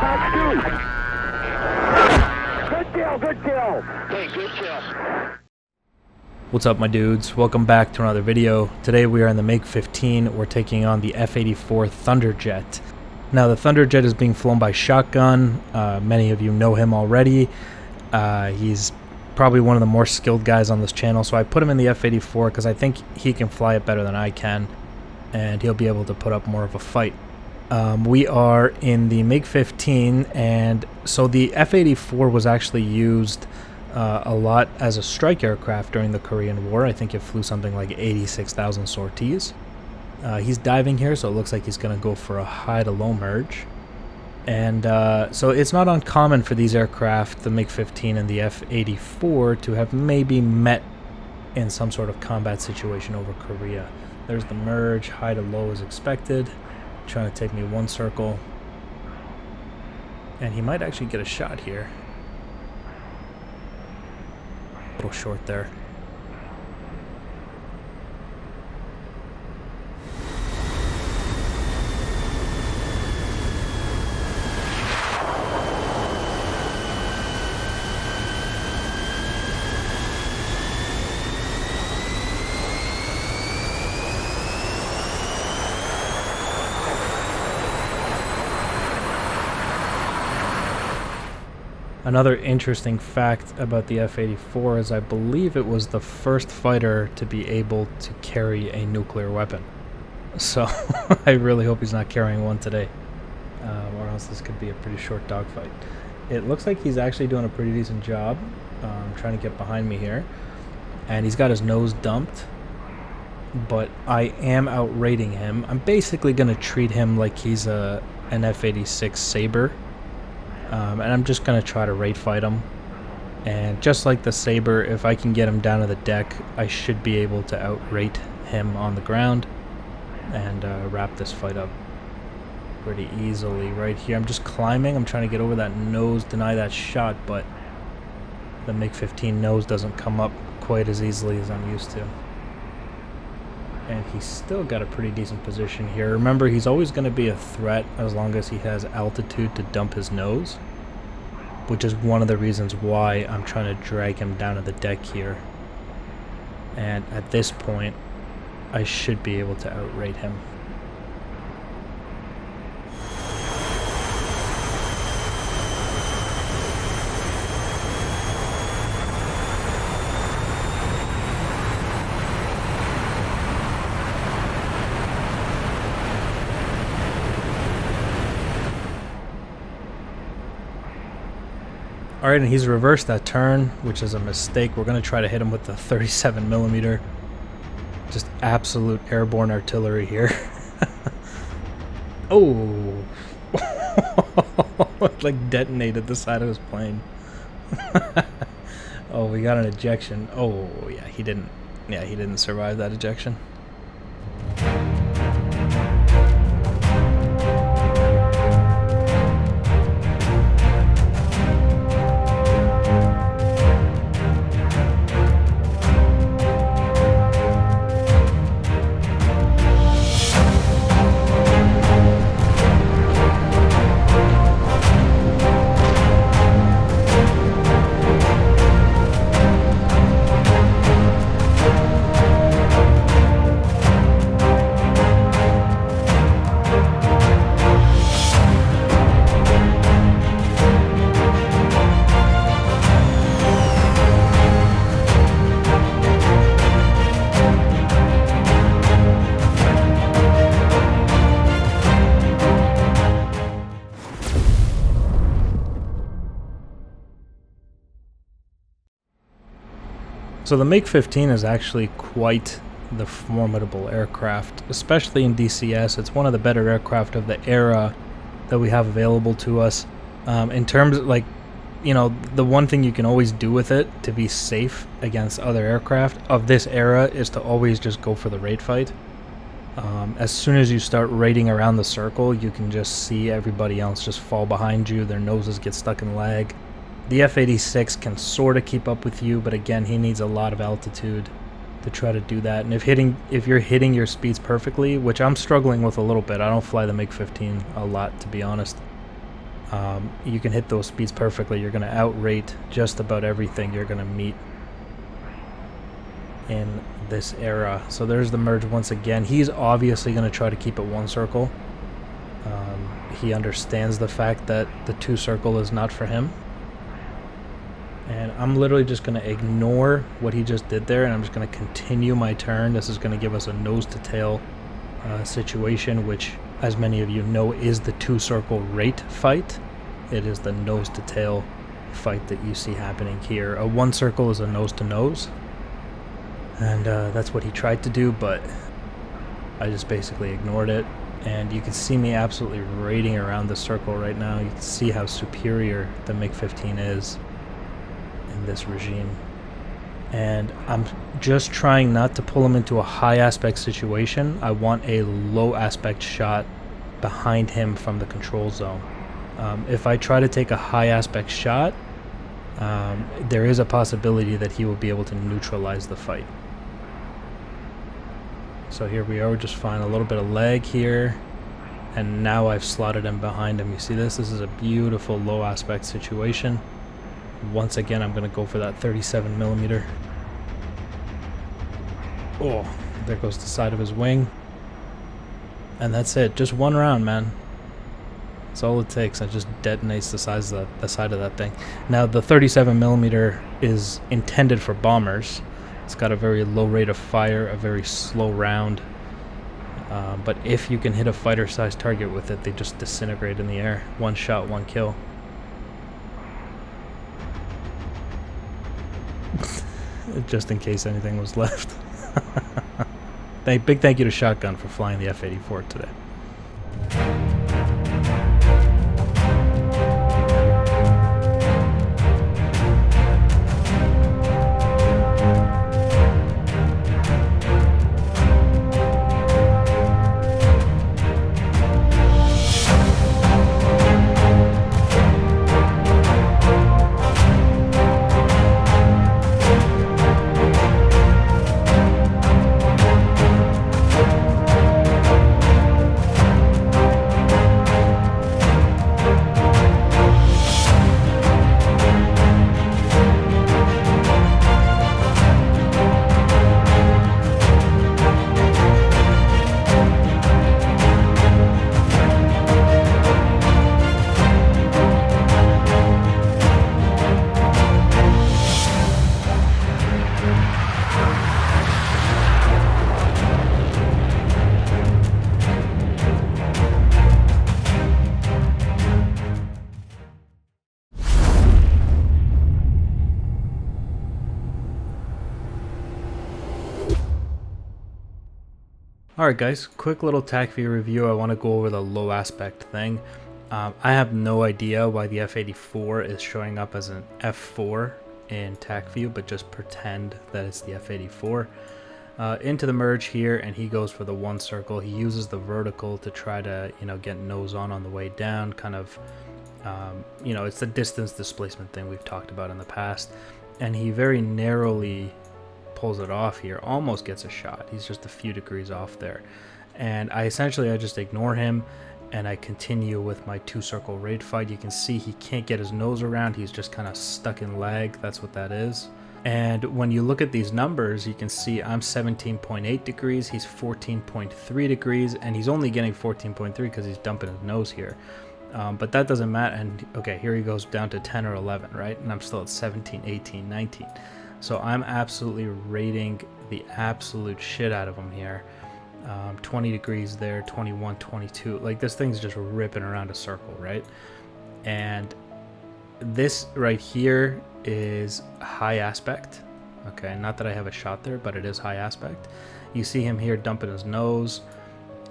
Good kill, good kill. Hey, good kill. What's up, my dudes? Welcome back to another video. Today we are in the Mig-15. We're taking on the F-84 Thunderjet. Now, the Thunderjet is being flown by Shotgun. Many of you know him already. He's probably one of the more skilled guys on this channel, so I put him in the F-84 because I think he can fly it better than I can, and he'll be able to put up more of a fight. We are in the Mig-15, and so the F-84 was actually used a lot as a strike aircraft during the Korean War. I think it flew something like 86,000 sorties. He's diving here, so it looks like he's going to go for a high to low merge. And so it's not uncommon for these aircraft, the Mig-15 and the F-84, to have maybe met in some sort of combat situation over Korea. There's the merge, high to low as expected. Trying to take me one circle. And he might actually get a shot here. A little short there. Another interesting fact about the F-84 is I believe it was the first fighter to be able to carry a nuclear weapon. So I really hope he's not carrying one today, or else this could be a pretty short dogfight. It looks like he's actually doing a pretty decent job trying to get behind me here. And he's got his nose dumped, but I am outrating him. I'm basically going to treat him like he's an F-86 Sabre. And I'm just going to try to rate fight him. And just like the Sabre, if I can get him down to the deck, I should be able to outrate him on the ground and wrap this fight up pretty easily right here. I'm just climbing. I'm trying to get over that nose, deny that shot, but the Mig-15 nose doesn't come up quite as easily as I'm used to. And he's still got a pretty decent position here. Remember, he's always going to be a threat as long as he has altitude to dump his nose, which is one of the reasons why I'm trying to drag him down to the deck here. And at this point, I should be able to outrate him. Alright, and he's reversed that turn, which is a mistake. We're going to try to hit him with the 37mm. Just absolute airborne artillery here. Oh! Like detonated the side of his plane. Oh, we got an ejection. Oh, yeah, he didn't survive that ejection. So the Mig-15 is actually quite the formidable aircraft, especially in DCS. It's one of the better aircraft of the era that we have available to us. In terms of, like, you know, the one thing you can always do with it to be safe against other aircraft of this era is to always just go for the rate fight. As soon as you start raiding around the circle, you can just see everybody else just fall behind you. Their noses get stuck in lag. The F-86 can sort of keep up with you, but again, he needs a lot of altitude to try to do that. And if you're hitting your speeds perfectly, which I'm struggling with a little bit, I don't fly the Mig-15 a lot, to be honest. you can hit those speeds perfectly. You're going to outrate just about everything you're going to meet in this era. So there's the merge once again. He's obviously going to try to keep it one circle. He understands the fact that the two circle is not for him. And I'm literally just going to ignore what he just did there, and I'm just going to continue my turn. This is going to give us a nose to tail situation, which, as many of you know, is the two circle rate fight. It is the nose to tail fight that you see happening here. A one circle is a nose to nose, and that's what he tried to do, but I just basically ignored it. And you can see me absolutely raiding around the circle right now. You can see how superior the Mig-15 is in this regime. And I'm just trying not to pull him into a high aspect situation. I want a low aspect shot behind him from the control zone. If I try to take a high aspect shot, there is a possibility that he will be able to neutralize the fight. So here we are, just find a little bit of lag here, and now I've slotted him behind him. You see this? This is a beautiful low aspect situation. Once again, I'm going to go for that 37mm. Oh, there goes the side of his wing. And that's it. Just one round, man. That's all it takes. It just detonates the side of that thing. Now, the 37mm is intended for bombers. It's got a very low rate of fire, a very slow round. But if you can hit a fighter-sized target with it, they just disintegrate in the air. One shot, one kill. Just in case anything was left. Big thank you to Shotgun for flying the F-84 today. Alright guys, quick little Tacview review. I want to go over the low aspect thing. I have no idea why the F-84 is showing up as an F4 in Tacview, but just pretend that it's the F-84. Into the merge here, and he goes for the one circle. He uses the vertical to try to, get nose on the way down, kind of, it's the distance displacement thing we've talked about in the past. And he very narrowly pulls it off here, almost gets a shot. He's just a few degrees off there. And I just ignore him, and I continue with my two circle raid fight. You can see he can't get his nose around. He's just kind of stuck in lag. That's what that is. And when you look at these numbers, you can see I'm 17.8 degrees, he's 14.3 degrees, and he's only getting 14.3 because he's dumping his nose here. But that doesn't matter. And okay, here he goes down to 10 or 11, right? And I'm still at 17, 18, 19. So I'm absolutely rating the absolute shit out of him here. 20 degrees there, 21, 22. Like, this thing's just ripping around a circle, right? And this right here is high aspect. Okay, not that I have a shot there, but it is high aspect. You see him here dumping his nose,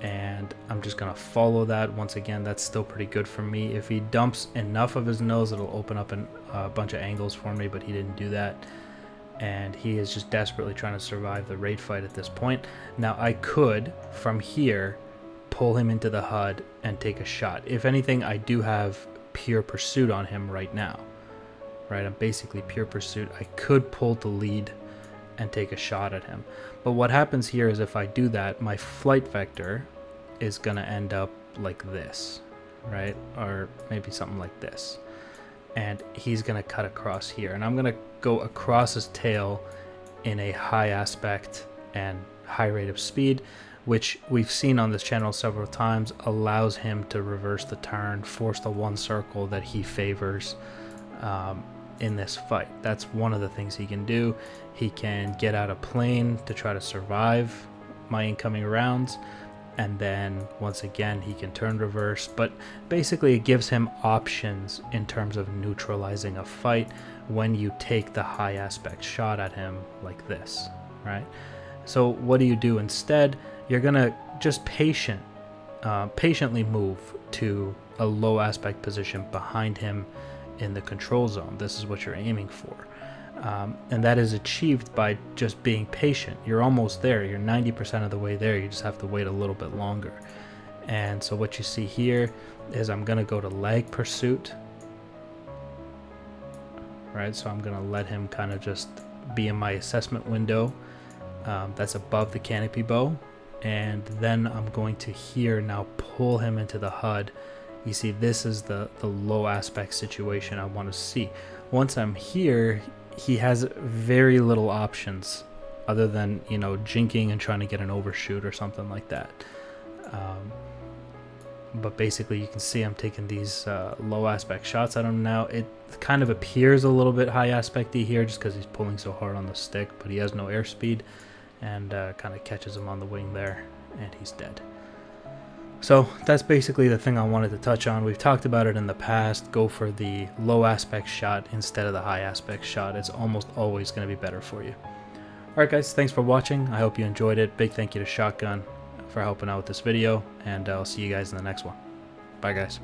and I'm just gonna follow that. Once again, that's still pretty good for me. If he dumps enough of his nose, it'll open up a bunch of angles for me, but he didn't do that. And he is just desperately trying to survive the raid fight at this point. Now, I could, from here, pull him into the HUD and take a shot. If anything, I do have pure pursuit on him right now. Right, I'm basically pure pursuit. I could pull to lead and take a shot at him. But what happens here is if I do that, my flight vector is going to end up like this. right? Or maybe something like this. And he's gonna cut across here. And I'm gonna go across his tail in a high aspect and high rate of speed, which we've seen on this channel several times, allows him to reverse the turn, force the one circle that he favors in this fight. That's one of the things he can do. He can get out of plane to try to survive my incoming rounds, and then once again he can turn reverse, but basically it gives him options in terms of neutralizing a fight when you take the high aspect shot at him like this, right? So what do you do instead? You're gonna just patiently move to a low aspect position behind him in the control zone. This is what you're aiming for. And that is achieved by just being patient. You're almost there. You're 90% of the way there. You just have to wait a little bit longer. And so what you see here is I'm gonna go to lag pursuit. Right, so I'm gonna let him kind of just be in my assessment window that's above the canopy bow, and then I'm going to here now pull him into the HUD. You see, this is the low aspect situation I want to see. Once I'm here, he has very little options other than, you know, jinking and trying to get an overshoot or something like that. But basically you can see I'm taking these low aspect shots at him now. It kind of appears a little bit high aspect-y here just because he's pulling so hard on the stick, but he has no airspeed, and kind of catches him on the wing there, and he's dead. So that's basically the thing I wanted to touch on. We've talked about it in the past. Go for the low aspect shot instead of the high aspect shot. It's almost always going to be better for you. Alright guys, thanks for watching. I hope you enjoyed it. Big thank you to Shotgun for helping out with this video, and I'll see you guys in the next one. Bye guys.